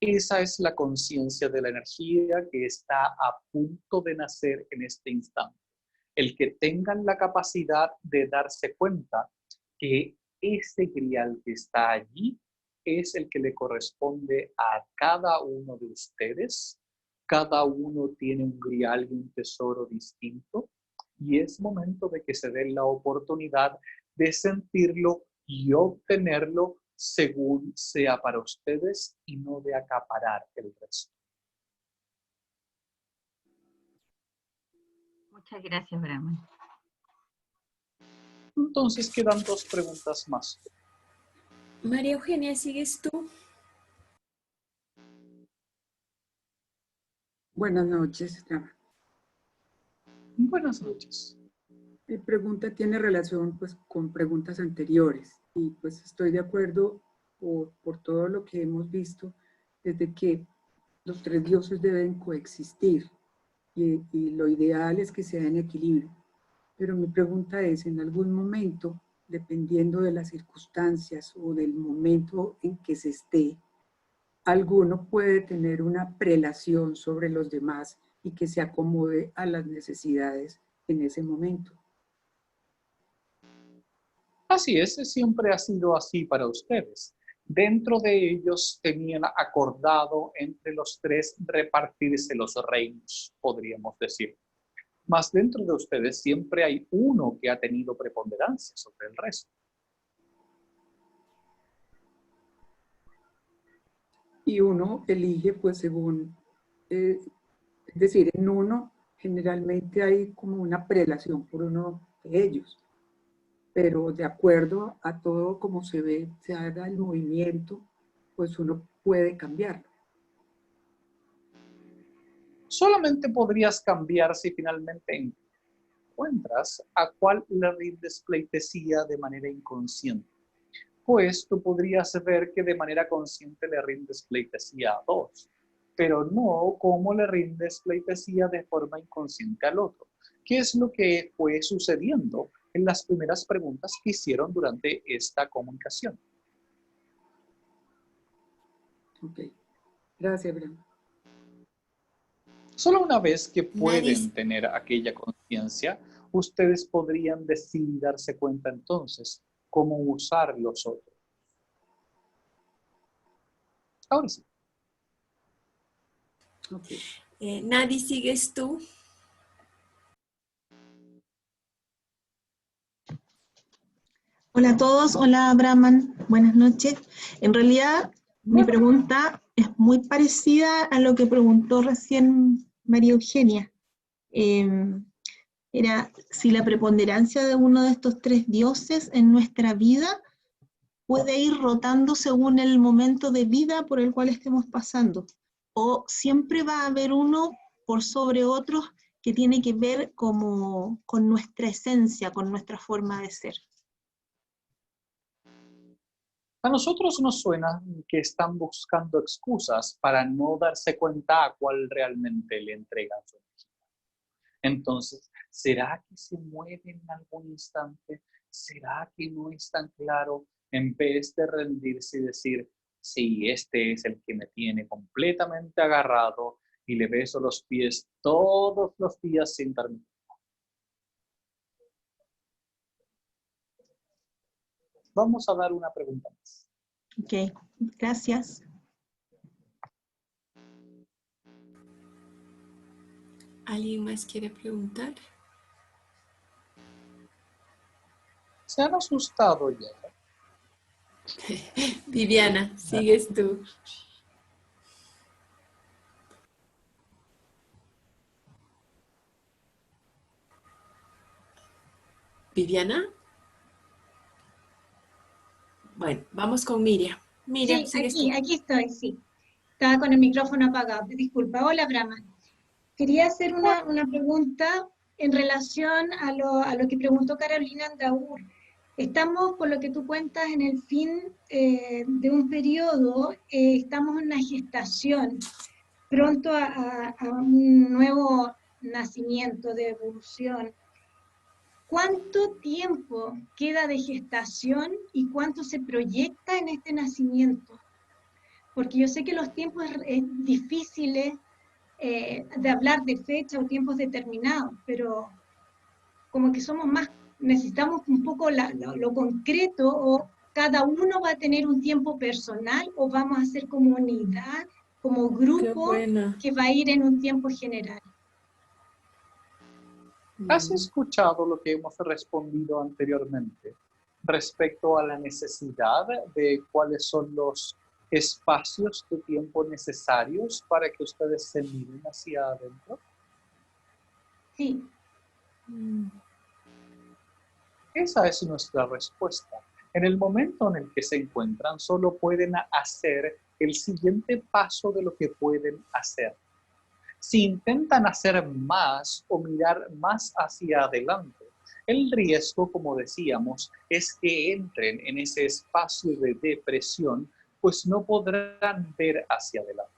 S1: Esa es la conciencia de la energía que está a punto de nacer en este instante. El que tengan la capacidad de darse cuenta que ese grial que está allí es el que le corresponde a cada uno de ustedes. Cada uno tiene un grial y un tesoro distinto, y es momento de que se den la oportunidad de sentirlo y obtenerlo según sea para ustedes y no de acaparar el resto.
S7: Muchas gracias, Brahman.
S1: Entonces quedan 2 preguntas más.
S2: María Eugenia, ¿sigues tú?
S8: Buenas noches.
S1: Buenas noches.
S8: Mi pregunta tiene relación pues, con preguntas anteriores y pues estoy de acuerdo por todo lo que hemos visto desde que los 3 dioses deben coexistir y lo ideal es que sea en equilibrio. Pero mi pregunta es, en algún momento, dependiendo de las circunstancias o del momento en que se esté, alguno puede tener una prelación sobre los demás y que se acomode a las necesidades en ese momento.
S1: Así es, siempre ha sido así para ustedes. Dentro de ellos tenían acordado entre los 3 repartirse los reinos, podríamos decir. Mas dentro de ustedes siempre hay uno que ha tenido preponderancia sobre el resto.
S8: Y uno elige pues según, es decir, en uno generalmente hay como una prelación por uno de ellos, pero de acuerdo a todo como se ve, se haga el movimiento, pues uno puede cambiarlo.
S1: Solamente podrías cambiar si finalmente encuentras a cuál le rindes pleitesía de manera inconsciente. Pues tú podrías ver que de manera consciente le rindes pleitesía a 2, pero no cómo le rindes pleitesía de forma inconsciente al otro. ¿Qué es lo que fue sucediendo en las primeras preguntas que hicieron durante esta comunicación?
S8: Ok, gracias, Brahma.
S1: Solo una vez que pueden tener aquella conciencia, ustedes podrían decidir darse cuenta entonces cómo usar los otros. Ahora sí.
S8: Okay.
S2: Nadie, ¿sigues tú?
S9: Hola a todos, hola Brahman, buenas noches. En realidad, mi pregunta es muy parecida a lo que preguntó recién María Eugenia. Era si la preponderancia de uno de estos 3 dioses en nuestra vida puede ir rotando según el momento de vida por el cual estemos pasando, o siempre va a haber uno por sobre otros que tiene que ver como con nuestra esencia, con nuestra forma de ser.
S1: A nosotros nos suena que están buscando excusas para no darse cuenta a cuál realmente le entregan su energía. Entonces, ¿será que se mueve en algún instante? ¿Será que no es tan claro? En vez de rendirse y decir, sí, este es el que me tiene completamente agarrado y le beso los pies todos los días sin darme cuenta. Vamos a dar una pregunta más.
S9: Ok, gracias.
S2: ¿Alguien más quiere preguntar?
S1: ¿Se han asustado ya?
S2: Viviana, sigues tú. ¿Viviana? Bueno, vamos con Miriam. Miriam,
S10: Sí, aquí estoy, sí. Estaba con el micrófono apagado, disculpa. Hola, Brahma. Quería hacer una pregunta en relación a lo que preguntó Carolina Andaur. Estamos, por lo que tú cuentas, en el fin de un periodo, estamos en una gestación, pronto a un nuevo nacimiento de evolución. ¿Cuánto tiempo queda de gestación y cuánto se proyecta en este nacimiento? Porque yo sé que los tiempos es difíciles de hablar de fecha o tiempos determinados, pero como que somos más, necesitamos un poco lo concreto, o cada uno va a tener un tiempo personal, o vamos a ser como unidad, como grupo que va a ir en un tiempo general.
S1: ¿Has escuchado lo que hemos respondido anteriormente respecto a la necesidad de cuáles son los espacios de tiempo necesarios para que ustedes se miren hacia adentro?
S10: Sí.
S1: Esa es nuestra respuesta. En el momento en el que se encuentran, solo pueden hacer el siguiente paso de lo que pueden hacer. Si intentan hacer más o mirar más hacia adelante, el riesgo, como decíamos, es que entren en ese espacio de depresión, pues no podrán ver hacia adelante.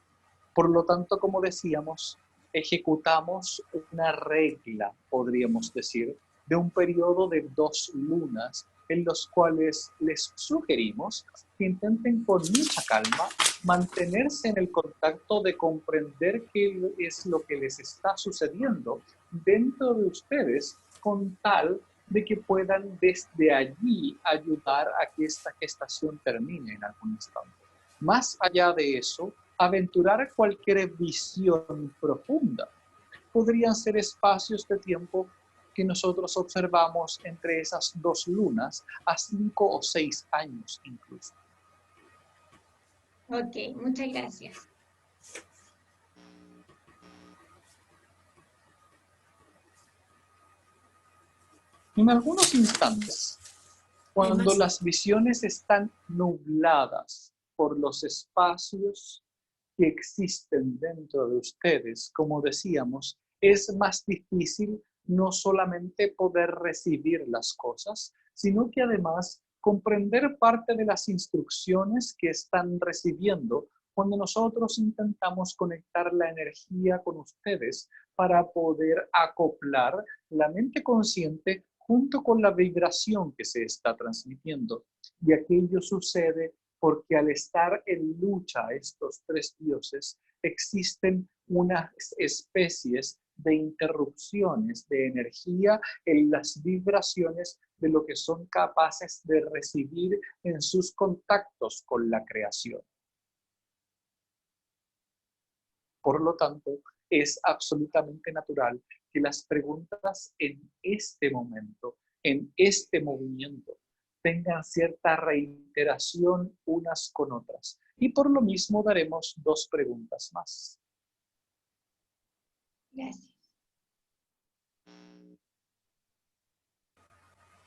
S1: Por lo tanto, como decíamos, ejecutamos una regla, podríamos decir, de un periodo de 2 lunas, en los cuales les sugerimos que intenten con mucha calma mantenerse en el contacto de comprender qué es lo que les está sucediendo dentro de ustedes, con tal de que puedan desde allí ayudar a que esta gestación termine en algún instante. Más allá de eso, aventurar cualquier visión profunda podrían ser espacios de tiempo que nosotros observamos entre esas 2 lunas a 5 o 6 años incluso.
S10: Ok, muchas gracias.
S1: En algunos instantes, cuando las visiones están nubladas por los espacios que existen dentro de ustedes, como decíamos, es más difícil no solamente poder recibir las cosas, sino que además comprender parte de las instrucciones que están recibiendo cuando nosotros intentamos conectar la energía con ustedes para poder acoplar la mente consciente junto con la vibración que se está transmitiendo. Y aquello sucede porque al estar en lucha estos 3 dioses, existen unas especies de interrupciones de energía en las vibraciones de lo que son capaces de recibir en sus contactos con la creación. Por lo tanto, es absolutamente natural que las preguntas en este momento, en este movimiento, tengan cierta reiteración unas con otras. Y por lo mismo daremos 2 preguntas más.
S10: Gracias.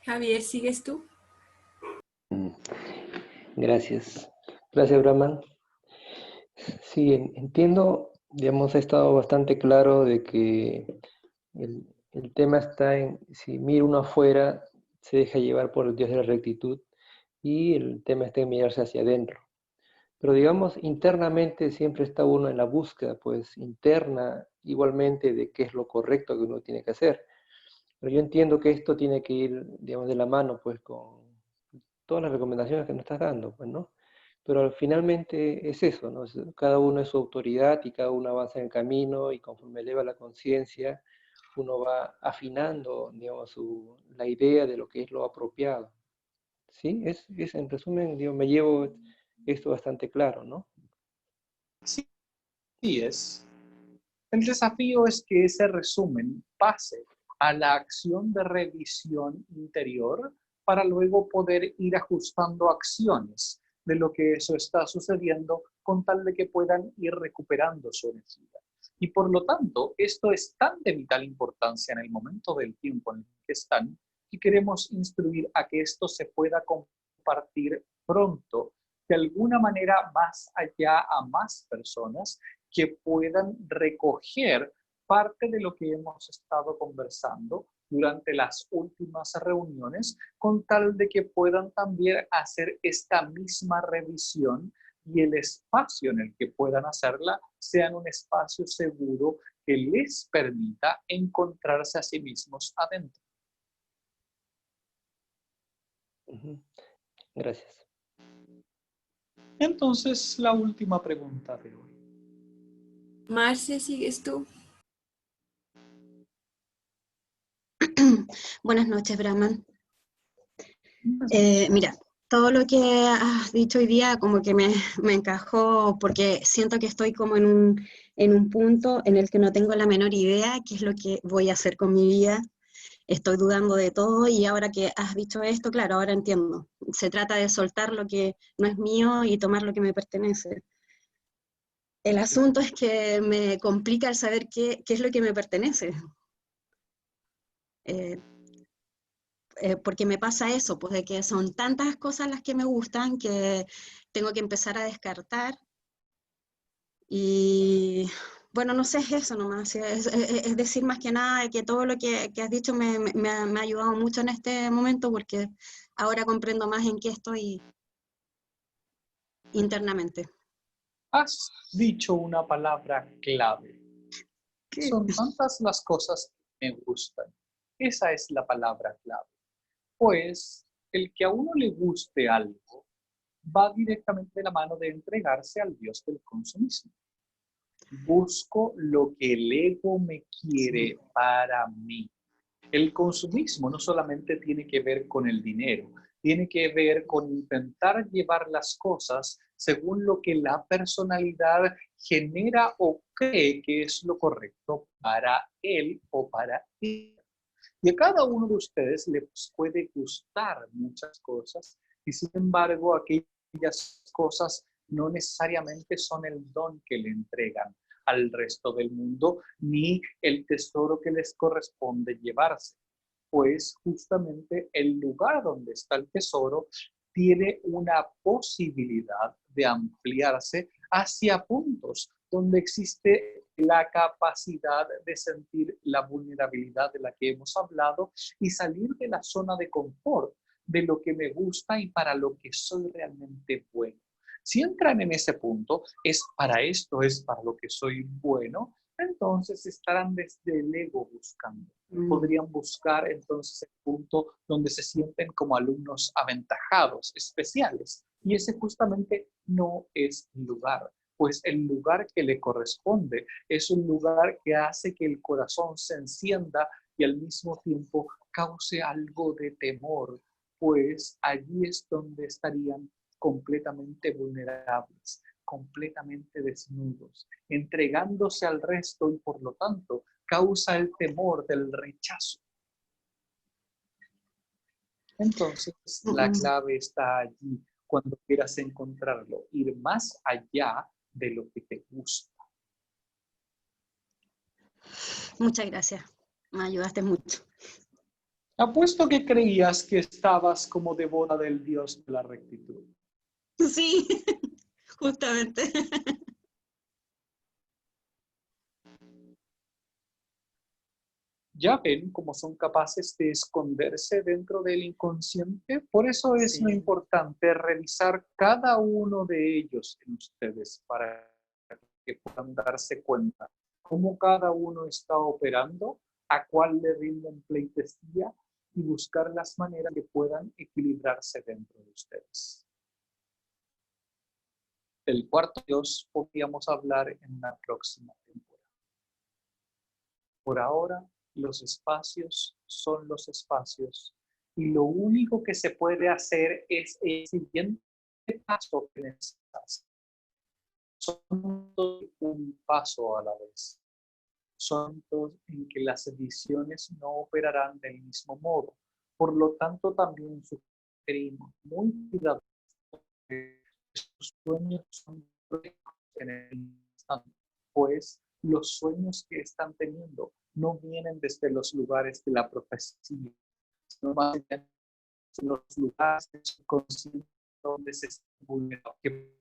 S2: Javier, ¿sigues tú?
S11: Gracias. Gracias, Brahman. Sí, entiendo, digamos, ha estado bastante claro de que el tema está en, si mira uno afuera, se deja llevar por el Dios de la rectitud, y el tema está en mirarse hacia adentro. Pero digamos, internamente siempre está uno en la búsqueda, pues, interna, igualmente, de qué es lo correcto que uno tiene que hacer. Pero yo entiendo que esto tiene que ir, digamos, de la mano, pues, con todas las recomendaciones que nos estás dando, pues, ¿no? Pero finalmente es eso, ¿no? Cada uno es su autoridad y cada uno avanza en el camino, y conforme eleva la conciencia, uno va afinando, digamos, la idea de lo que es lo apropiado. ¿Sí? Es en resumen, digo, me llevo esto bastante claro, ¿no?
S1: Sí, es. El desafío es que ese resumen pase a la acción de revisión interior para luego poder ir ajustando acciones de lo que eso está sucediendo con tal de que puedan ir recuperando su energía. Y por lo tanto, esto es tan de vital importancia en el momento del tiempo en el que están, que queremos instruir a que esto se pueda compartir pronto, de alguna manera más allá a más personas que puedan recoger parte de lo que hemos estado conversando durante las últimas reuniones, con tal de que puedan también hacer esta misma revisión y el espacio en el que puedan hacerla sea un espacio seguro que les permita encontrarse a sí mismos adentro.
S11: Gracias.
S1: Entonces, la última pregunta de hoy.
S2: Marce, ¿sigues tú?
S12: Buenas noches, Brahman. Mira, todo lo que has dicho hoy día como que me encajó porque siento que estoy como en un punto en el que no tengo la menor idea qué es lo que voy a hacer con mi vida. Estoy dudando de todo y ahora que has dicho esto, claro, ahora entiendo. Se trata de soltar lo que no es mío y tomar lo que me pertenece. El asunto es que me complica el saber qué es lo que me pertenece. Porque me pasa eso, pues de que son tantas cosas las que me gustan que tengo que empezar a descartar. Y bueno, no sé, es eso nomás. Es decir, más que nada que todo lo que has dicho me ha ayudado mucho en este momento porque ahora comprendo más en qué estoy internamente.
S1: Has dicho una palabra clave. Son tantas las cosas que me gustan. Esa es la palabra clave. Pues el que a uno le guste algo va directamente de la mano de entregarse al Dios del consumismo. Busco lo que el ego me quiere para mí. El consumismo no solamente tiene que ver con el dinero, tiene que ver con intentar llevar las cosas según lo que la personalidad genera o cree que es lo correcto para él o para ella. Y a cada uno de ustedes les puede gustar muchas cosas y sin embargo aquellas cosas no necesariamente son el don que le entregan al resto del mundo ni el tesoro que les corresponde llevarse. Pues justamente el lugar donde está el tesoro tiene una posibilidad de ampliarse hacia puntos donde existe la capacidad de sentir la vulnerabilidad de la que hemos hablado y salir de la zona de confort, de lo que me gusta y para lo que soy realmente bueno. Si entran en ese punto, es para esto, es para lo que soy bueno, entonces estarán desde el ego buscando. Podrían buscar entonces el punto donde se sienten como alumnos aventajados, especiales. Y ese justamente no es el lugar, pues el lugar que le corresponde es un lugar que hace que el corazón se encienda y al mismo tiempo cause algo de temor, pues allí es donde estarían completamente vulnerables, completamente desnudos, entregándose al resto y por lo tanto causa el temor del rechazo. Entonces, la clave está allí cuando quieras encontrarlo, ir más allá de lo que te gusta.
S12: Muchas gracias, me ayudaste mucho.
S1: Apuesto que creías que estabas como devota del Dios de la rectitud.
S12: Sí, justamente.
S1: Ya ven cómo son capaces de esconderse dentro del inconsciente. Por eso es muy importante revisar cada uno de ellos en ustedes para que puedan darse cuenta cómo cada uno está operando, a cuál le rinden pleitesía y buscar las maneras que puedan equilibrarse dentro de ustedes. Del cuarto Dios podríamos hablar en una próxima temporada. Por ahora, los espacios son los espacios y lo único que se puede hacer es el siguiente paso que necesitas. Son un paso a la vez. Son dos en que las ediciones no operarán del mismo modo. Por lo tanto, también sugerimos muy cuidadosos que sus sueños son en el instante, pues los sueños que están teniendo no vienen desde los lugares de la profecía, sino más bien de los lugares de su conciencia donde se está vulnerable,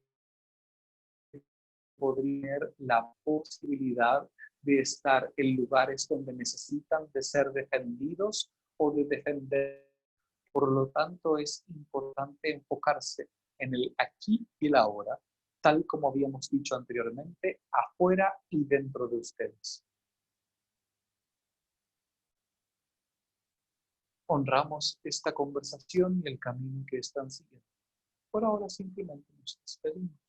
S1: podrían tener la posibilidad de estar en lugares donde necesitan de ser defendidos o de defender. Por lo tanto, es importante enfocarse en el aquí y el ahora, tal como habíamos dicho anteriormente, afuera y dentro de ustedes. Honramos esta conversación y el camino que están siguiendo. Por ahora simplemente nos despedimos.